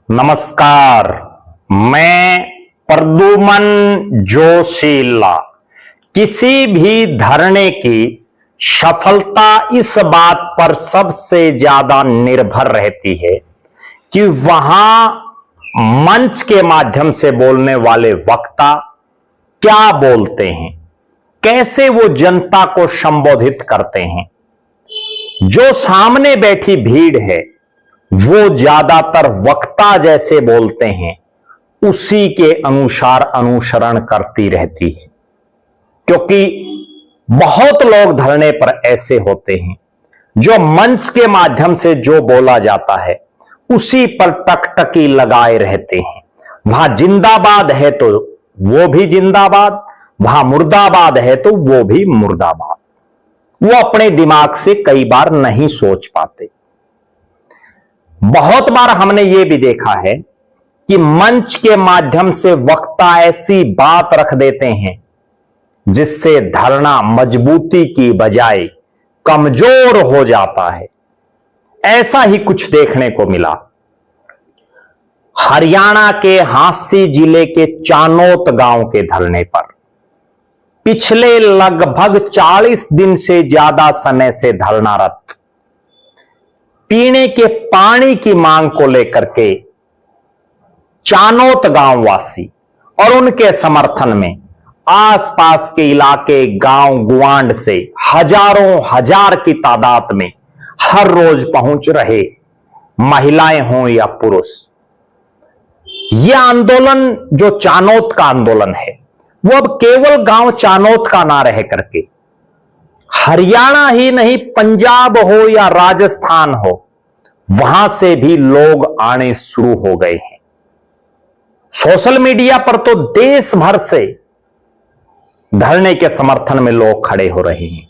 नमस्कार, मैं प्रद्युमन जोशीला। किसी भी धरने की सफलता इस बात पर सबसे ज्यादा निर्भर रहती है कि वहां मंच के माध्यम से बोलने वाले वक्ता क्या बोलते हैं, कैसे वो जनता को संबोधित करते हैं। जो सामने बैठी भीड़ है वो ज्यादातर वक्ता जैसे बोलते हैं उसी के अनुसार अनुसरण करती रहती है, क्योंकि बहुत लोग धरने पर ऐसे होते हैं जो मंच के माध्यम से जो बोला जाता है उसी पर टकटकी लगाए रहते हैं। वहां जिंदाबाद है तो वो भी जिंदाबाद, वहां मुर्दाबाद है तो वो भी मुर्दाबाद। वो अपने दिमाग से कई बार नहीं सोच पाते। बहुत बार हमने ये भी देखा है कि मंच के माध्यम से वक्ता ऐसी बात रख देते हैं जिससे धरना मजबूती की बजाय कमजोर हो जाता है। ऐसा ही कुछ देखने को मिला हरियाणा के हांसी जिले के चानोत गांव के धरने पर। पिछले लगभग 40 दिन से ज्यादा समय से धरनारत पीने के पानी की मांग को लेकर के चानोत गांव वासी और उनके समर्थन में आसपास के इलाके गांव गुआंड से हजारों हजार की तादाद में हर रोज पहुंच रहे, महिलाएं हों या पुरुष। यह आंदोलन जो चानोत का आंदोलन है वो अब केवल गांव चानोत का ना रह करके हरियाणा ही नहीं, पंजाब हो या राजस्थान हो, वहां से भी लोग आने शुरू हो गए हैं। सोशल मीडिया पर तो देश भर से धरने के समर्थन में लोग खड़े हो रहे हैं,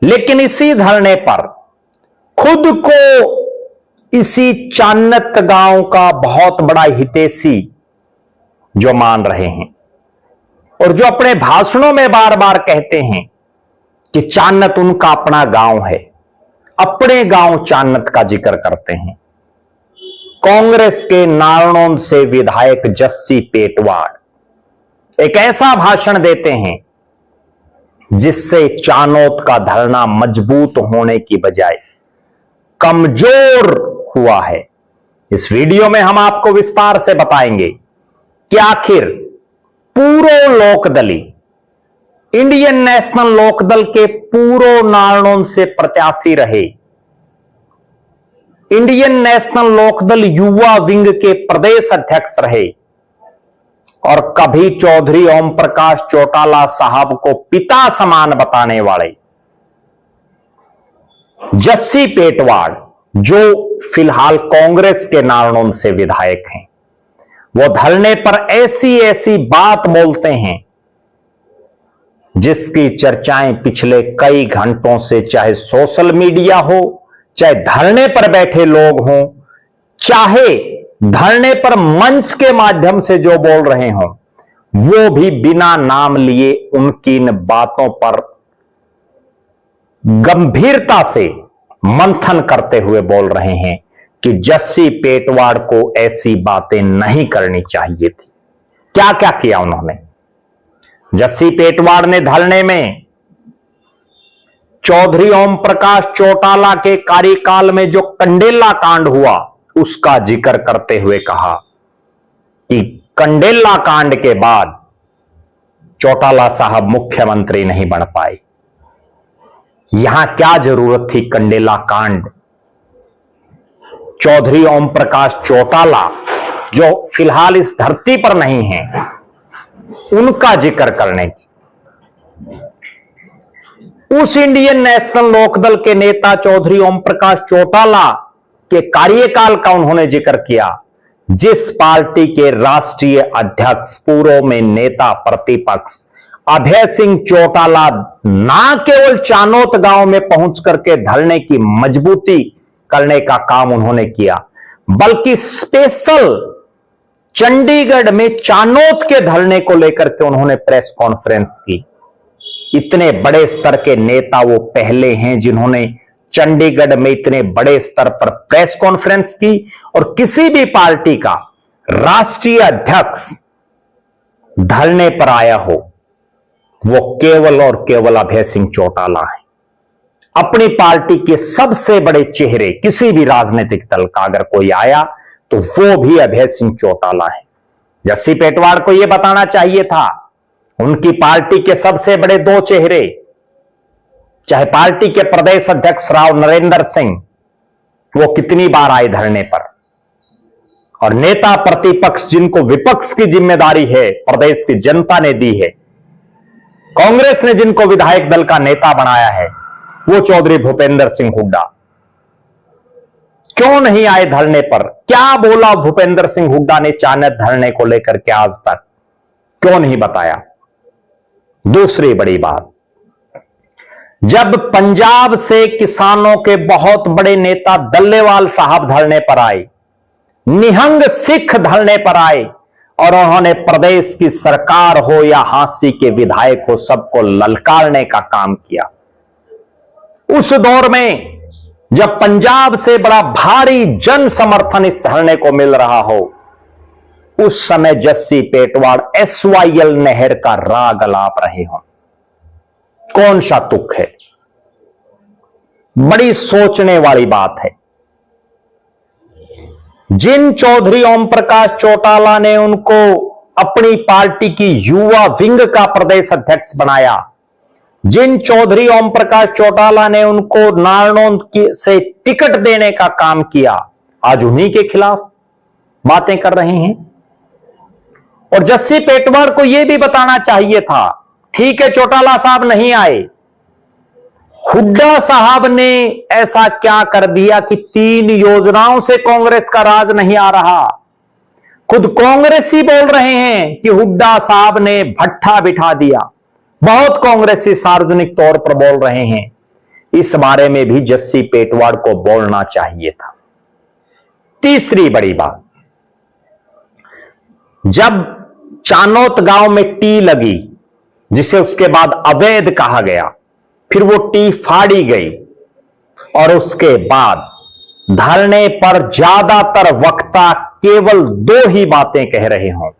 लेकिन इसी धरने पर खुद को इसी चानोत गांव का बहुत बड़ा हितैषी जो मान रहे हैं और जो अपने भाषणों में बार बार कहते हैं कि चानोत उनका अपना गांव है, अपने गांव चानोत का जिक्र करते हैं। कांग्रेस के नारनौंद से विधायक जस्सी पेटवाड़ एक ऐसा भाषण देते हैं जिससे चानोत का धरना मजबूत होने की बजाय कमजोर हुआ है। इस वीडियो में हम आपको विस्तार से बताएंगे कि आखिर पूर्व लोकदली इंडियन नेशनल लोकदल के पूर्व नारनौंद से प्रत्याशी रहे, इंडियन नेशनल लोकदल युवा विंग के प्रदेश अध्यक्ष रहे और कभी चौधरी ओम प्रकाश चौटाला साहब को पिता समान बताने वाले जस्सी पेटवाड़, जो फिलहाल कांग्रेस के नारनौंद से विधायक हैं, वो धरने पर ऐसी ऐसी बात बोलते हैं जिसकी चर्चाएं पिछले कई घंटों से चाहे सोशल मीडिया हो, चाहे धरने पर बैठे लोग हों, चाहे धरने पर मंच के माध्यम से जो बोल रहे हों, वो भी बिना नाम लिए उनकी इन बातों पर गंभीरता से मंथन करते हुए बोल रहे हैं कि जस्सी पेटवाड़ को ऐसी बातें नहीं करनी चाहिए थी। क्या क्या किया उन्होंने? जस्सी पेटवाड़ ने धरने में चौधरी ओम प्रकाश चौटाला के कार्यकाल में जो कंडेला कांड हुआ उसका जिक्र करते हुए कहा कि कंडेला कांड के बाद चौटाला साहब मुख्यमंत्री नहीं बन पाए। यहां क्या जरूरत थी कंडेला कांड? चौधरी ओम प्रकाश चौटाला जो फिलहाल इस धरती पर नहीं है उनका जिक्र करने की। उस इंडियन नेशनल लोकदल के नेता चौधरी ओम प्रकाश चौटाला के कार्यकाल का उन्होंने जिक्र किया जिस पार्टी के राष्ट्रीय अध्यक्ष पूर्व में नेता प्रतिपक्ष अभय सिंह चौटाला ना केवल चानोत गांव में पहुंच करके धरने की मजबूती करने का काम उन्होंने किया, बल्कि स्पेशल चंडीगढ़ में चानोत के धरने को लेकर के उन्होंने प्रेस कॉन्फ्रेंस की। इतने बड़े स्तर के नेता वो पहले हैं जिन्होंने चंडीगढ़ में इतने बड़े स्तर पर प्रेस कॉन्फ्रेंस की और किसी भी पार्टी का राष्ट्रीय अध्यक्ष धरने पर आया हो, वो केवल और केवल अभय सिंह चौटाला है। अपनी पार्टी के सबसे बड़े चेहरे किसी भी राजनीतिक दल का अगर कोई आया तो वो भी अभय सिंह चौटाला है। जस्सी पेटवाड़ को यह बताना चाहिए था, उनकी पार्टी के सबसे बड़े दो चेहरे, चाहे पार्टी के प्रदेश अध्यक्ष राव नरेंद्र सिंह, वो कितनी बार आए धरने पर, और नेता प्रतिपक्ष जिनको विपक्ष की जिम्मेदारी है प्रदेश की जनता ने दी है, कांग्रेस ने जिनको विधायक दल का नेता बनाया है, वो चौधरी भूपेंद्र सिंह हुड्डा क्यों नहीं आए धरने पर? क्या बोला भूपेंद्र सिंह हुड्डा ने चाणक्य धरने को लेकर के आज तक? क्यों नहीं बताया? दूसरी बड़ी बात, जब पंजाब से किसानों के बहुत बड़े नेता दल्लेवाल साहब धरने पर आए, निहंग सिख धरने पर आए और उन्होंने प्रदेश की सरकार हो या हांसी के विधायक हो, सबको ललकारने का काम किया। उस दौर में जब पंजाब से बड़ा भारी जन समर्थन इस धरने को मिल रहा हो, उस समय जस्सी पेटवाड़ SYL नहर का राग अलाप रहे हों। कौन सा तुक है? बड़ी सोचने वाली बात है। जिन चौधरी ओम प्रकाश चौटाला ने उनको अपनी पार्टी की युवा विंग का प्रदेश अध्यक्ष बनाया, जिन चौधरी ओम प्रकाश चौटाला ने उनको नारनौंद से टिकट देने का काम किया, आज उन्हीं के खिलाफ बातें कर रहे हैं। और जस्सी पेटवाड़ को यह भी बताना चाहिए था, ठीक है चौटाला साहब नहीं आए, हुड्डा साहब ने ऐसा क्या कर दिया कि 3 योजनाओं से कांग्रेस का राज नहीं आ रहा। खुद कांग्रेस ही बोल रहे हैं कि हुड्डा साहब ने भट्ठा बिठा दिया। बहुत कांग्रेसी सार्वजनिक तौर पर बोल रहे हैं। इस बारे में भी जस्सी पेटवाड़ को बोलना चाहिए था। तीसरी बड़ी बात, जब चानोत गांव में टी लगी, जिसे उसके बाद अवैध कहा गया, फिर वो टी फाड़ी गई और उसके बाद धरने पर ज्यादातर वक्ता केवल 2 ही बातें कह रहे हों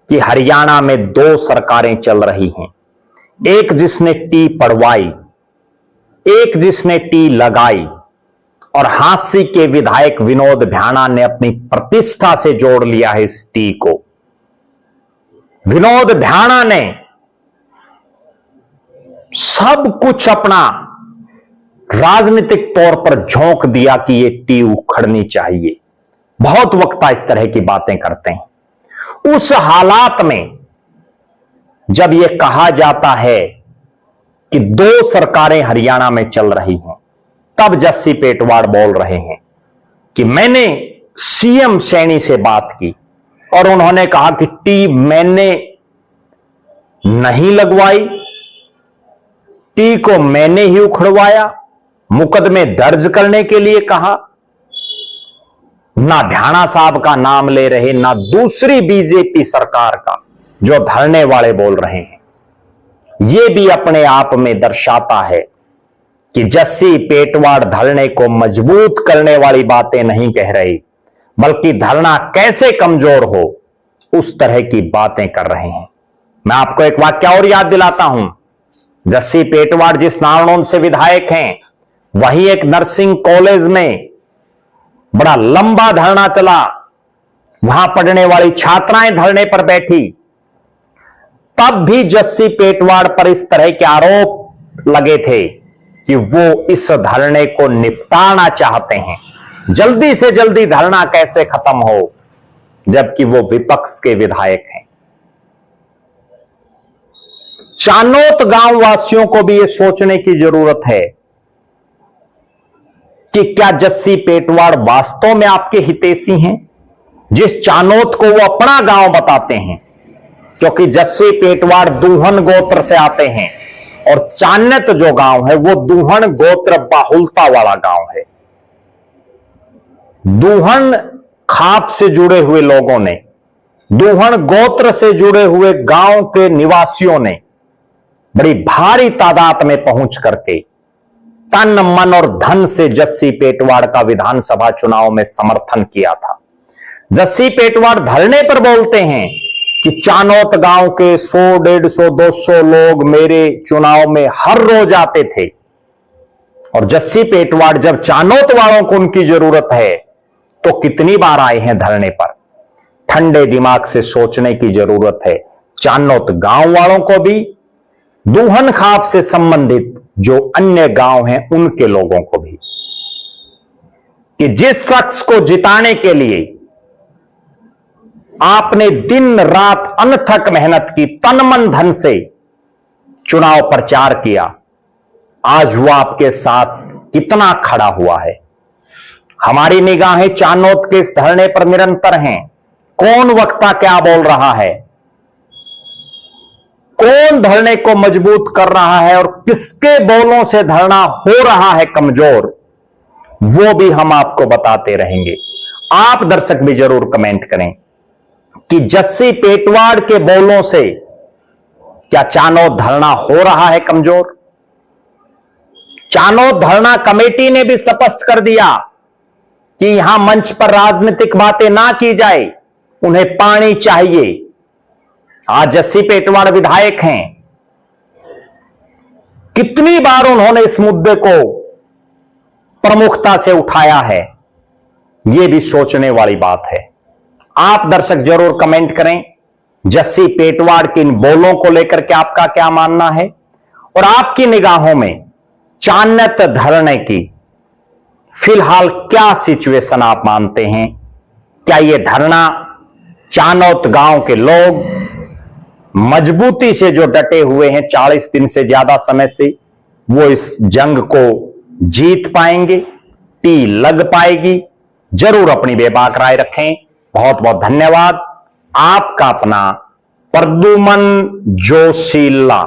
कि हरियाणा में 2 सरकारें चल रही हैं, एक जिसने टी पड़वाई, एक जिसने टी लगाई, और हांसी के विधायक विनोद भ्याणा ने अपनी प्रतिष्ठा से जोड़ लिया है इस टी को। विनोद भ्याणा ने सब कुछ अपना राजनीतिक तौर पर झोंक दिया कि ये टी उखड़नी चाहिए। बहुत वक्ता इस तरह की बातें करते हैं। उस हालात में जब यह कहा जाता है कि 2 सरकारें हरियाणा में चल रही हैं, तब जस्सी पेटवाड़ बोल रहे हैं कि मैंने सीएम सैनी से बात की और उन्होंने कहा कि टी मैंने नहीं लगवाई, टी को मैंने ही उखड़वाया, मुकदमे दर्ज करने के लिए कहा। ना भ्याणा साहब का नाम ले रहे, ना दूसरी बीजेपी सरकार का, जो धरने वाले बोल रहे हैं। यह भी अपने आप में दर्शाता है कि जस्सी पेटवाड़ धरने को मजबूत करने वाली बातें नहीं कह रही, बल्कि धरना कैसे कमजोर हो उस तरह की बातें कर रहे हैं। मैं आपको एक वाक्य और याद दिलाता हूं। जस्सी पेटवाड़ जिस नारनौंद से विधायक हैं, वहीं एक नर्सिंग कॉलेज में बड़ा लंबा धरना चला, वहां पढ़ने वाली छात्राएं धरने पर बैठी, तब भी जस्सी पेटवाड़ पर इस तरह के आरोप लगे थे कि वो इस धरने को निपटाना चाहते हैं, जल्दी से जल्दी धरना कैसे खत्म हो, जबकि वो विपक्ष के विधायक हैं। चानोत गांव वासियों को भी यह सोचने की जरूरत है कि क्या जस्सी पेटवाड़ वास्तव में आपके हितैषी हैं, जिस चानोत को वो अपना गांव बताते हैं, क्योंकि जस्सी पेटवाड़ दूहन गोत्र से आते हैं और चान्यत जो गांव है वो दूहन गोत्र बाहुलता वाला गांव है। दूहन खाप से जुड़े हुए लोगों ने, दूहन गोत्र से जुड़े हुए गांव के निवासियों ने बड़ी भारी तादाद में पहुंच करके तन मन और धन से जस्सी पेटवाड़ का विधानसभा चुनाव में समर्थन किया था। जस्सी पेटवाड़ धरने पर बोलते हैं कि चानोत गांव के 100, 150, 200 लोग मेरे चुनाव में हर रोज आते थे। और जस्सी पेटवाड़ जब चानोत वालों को उनकी जरूरत है तो कितनी बार आए हैं धरने पर। ठंडे दिमाग से सोचने की जरूरत है चानोत गांव वालों को भी, दूहन खाप से संबंधित जो अन्य गांव हैं उनके लोगों को भी, कि जिस शख्स को जिताने के लिए आपने दिन रात अनथक मेहनत की, तन मन धन से चुनाव प्रचार किया, आज वो आपके साथ कितना खड़ा हुआ है। हमारी निगाहें चानोत के इस धरने पर निरंतर हैं। कौन वक्ता क्या बोल रहा है, कौन धरने को मजबूत कर रहा है और किसके बोलों से धरना हो रहा है कमजोर, वो भी हम आपको बताते रहेंगे। आप दर्शक भी जरूर कमेंट करें कि जस्सी पेटवाड़ के बोलों से क्या चानोत धरना हो रहा है कमजोर। चानोत धरना कमेटी ने भी स्पष्ट कर दिया कि यहां मंच पर राजनीतिक बातें ना की जाए, उन्हें पानी चाहिए। आज जस्सी पेटवाड़ विधायक हैं, कितनी बार उन्होंने इस मुद्दे को प्रमुखता से उठाया है, यह भी सोचने वाली बात है। आप दर्शक जरूर कमेंट करें जस्सी पेटवाड़ के इन बोलों को लेकर के आपका क्या मानना है और आपकी निगाहों में चानोत धरने की फिलहाल क्या सिचुएशन आप मानते हैं। क्या यह धरना चानोत गांव के लोग मजबूती से जो डटे हुए हैं 40 दिन से ज्यादा समय से, वो इस जंग को जीत पाएंगे, टी लग पाएगी। जरूर अपनी बेबाक राय रखें। बहुत बहुत धन्यवाद। आपका अपना प्रद्युमन जोशीला।